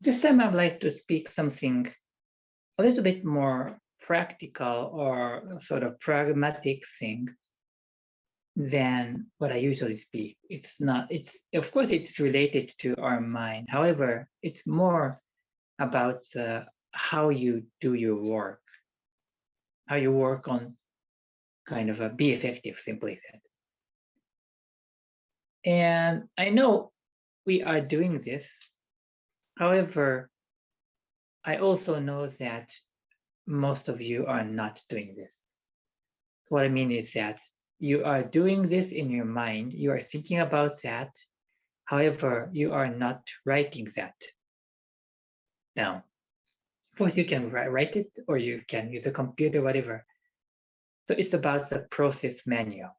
This time I'd like to speak something a little bit more practical or sort of pragmatic thing than what I usually speak. It's not, it's, of course, it's related to our mind. However, it's more about how you do your work, how you work on kind of be effective, simply said. And I know we are doing this. However, I also know that most of you are not doing this. What I mean is that you are doing this in your mind, you are thinking about that. However, you are not writing that down. Of course, you can write it or you can use a computer, whatever. So it's about the process manual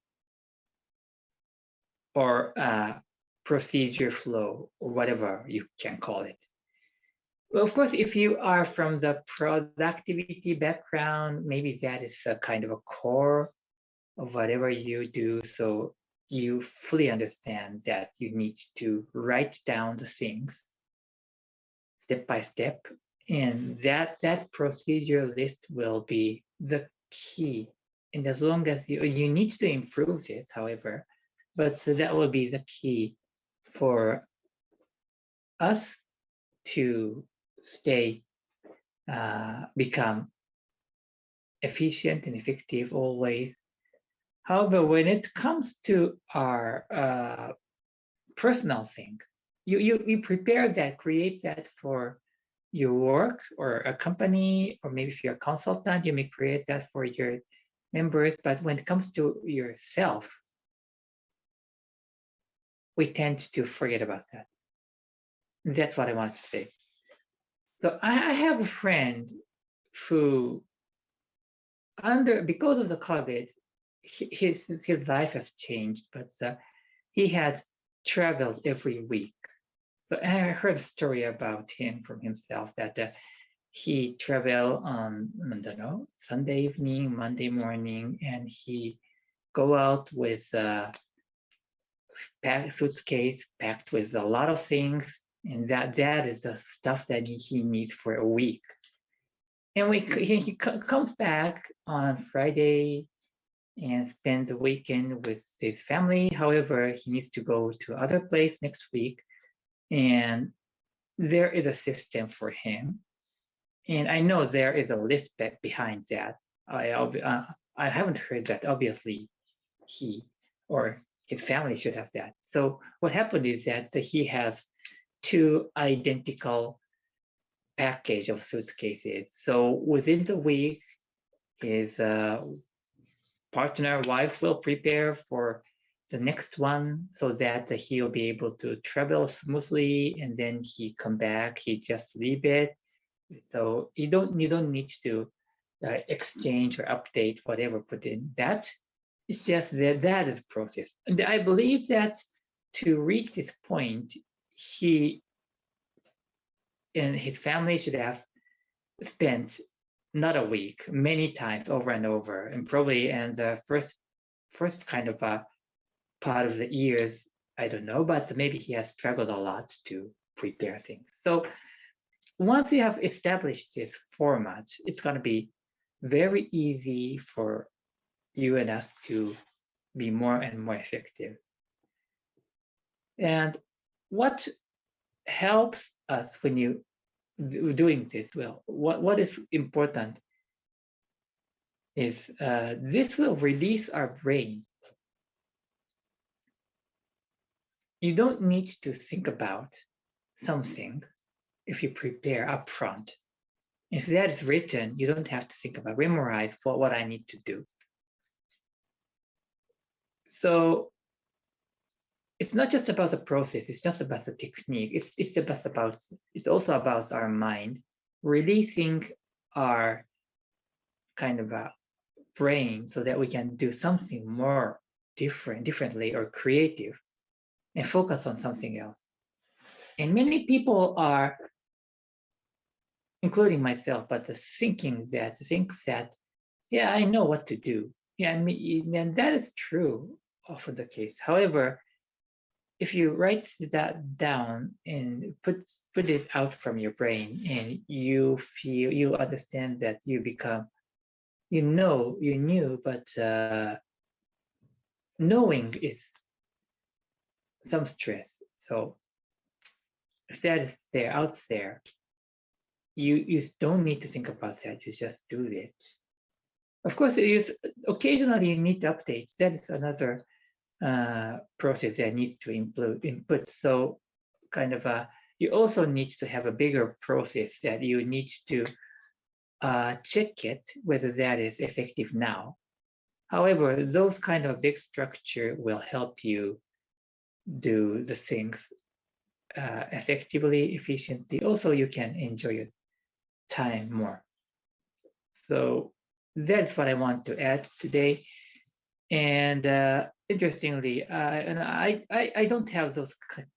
or procedure flow or whatever you can call it. Well, of course, if you are from the productivity background, maybe that is a kind of a core of whatever you do. So you fully understand that you need to write down the things step by step. And that procedure list will be the key. And as long as you need to improve this, however, but so that will be the key for us to stay, become efficient and effective always. However, when it comes to our personal thing, you prepare that, create that for your work or a company, or maybe if you're a consultant, you may create that for your members. But when it comes to yourself, we tend to forget about that. That's what I wanted to say. So I have a friend who, because of the COVID, his life has changed, but he had traveled every week. So I heard a story about him from himself that he traveled on, I don't know, Sunday evening, Monday morning, and he go out with a suitcase packed with a lot of things, and that is the stuff that he needs for a week. And he comes back on Friday and spends the weekend with his family. However, he needs to go to other place next week, and there is a system for him. And I know there is a list behind that. I haven't heard that. Obviously, he or his family should have that. So what happened is that he has 2 identical package of suitcases. So within the week, his partner, wife will prepare for the next one so that he'll be able to travel smoothly, and then he come back, he just leave it. So you don't need to exchange or update whatever put in that. It's just that is process. And I believe that to reach this point, he and his family should have spent not a week, many times over and over, and probably in the first kind of a part of the years, I don't know, but maybe he has struggled a lot to prepare things. So once you have established this format, it's going to be very easy for you and us to be more and more effective. And what helps us when you doing this well, what is important is this will release our brain. You don't need to think about something if you prepare upfront. If that is written, you don't have to think about, memorize what I need to do. So it's not just about the process, it's just about the technique. It's also about our mind releasing our kind of a brain so that we can do something more differently or creative and focus on something else. And many people are, including myself, but thinks that, yeah, I know what to do. Yeah, I mean, and that is true, often the case. However, if you write that down and put it out from your brain, and you understand that you become, you knew, but knowing is some stress. So if that is there out there, you don't need to think about that. You just do it. Of course, occasionally you need updates. That is another process that needs to input. So kind of you also need to have a bigger process that you need to check it whether that is effective now. However, those kind of big structure will help you do the things effectively, efficiently. Also, you can enjoy your time more. So that's what I want to add today. And interestingly, and I don't have those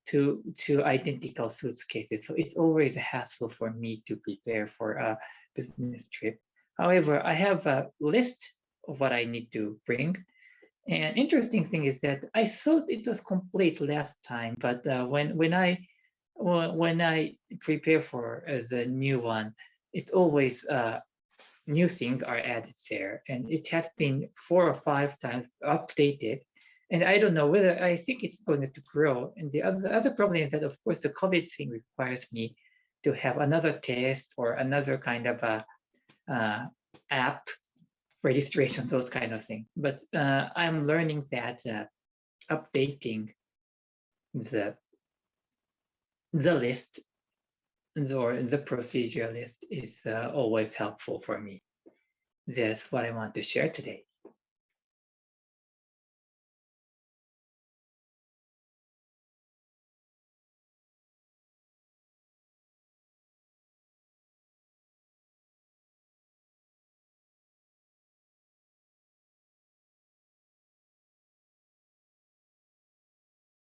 two identical suitcases, so it's always a hassle for me to prepare for a business trip. However, I have a list of what I need to bring. And interesting thing is that I thought it was complete last time, but when I prepare for the new one, it's always new things are added there, and it has been 4 or 5 times updated. And I don't know whether, I think it's going to grow. And the other problem is that, of course, the COVID thing requires me to have another test or another kind of a app registration, those kind of things. But I'm learning that updating the list or the procedure list is always helpful for me. That's what I want to share today.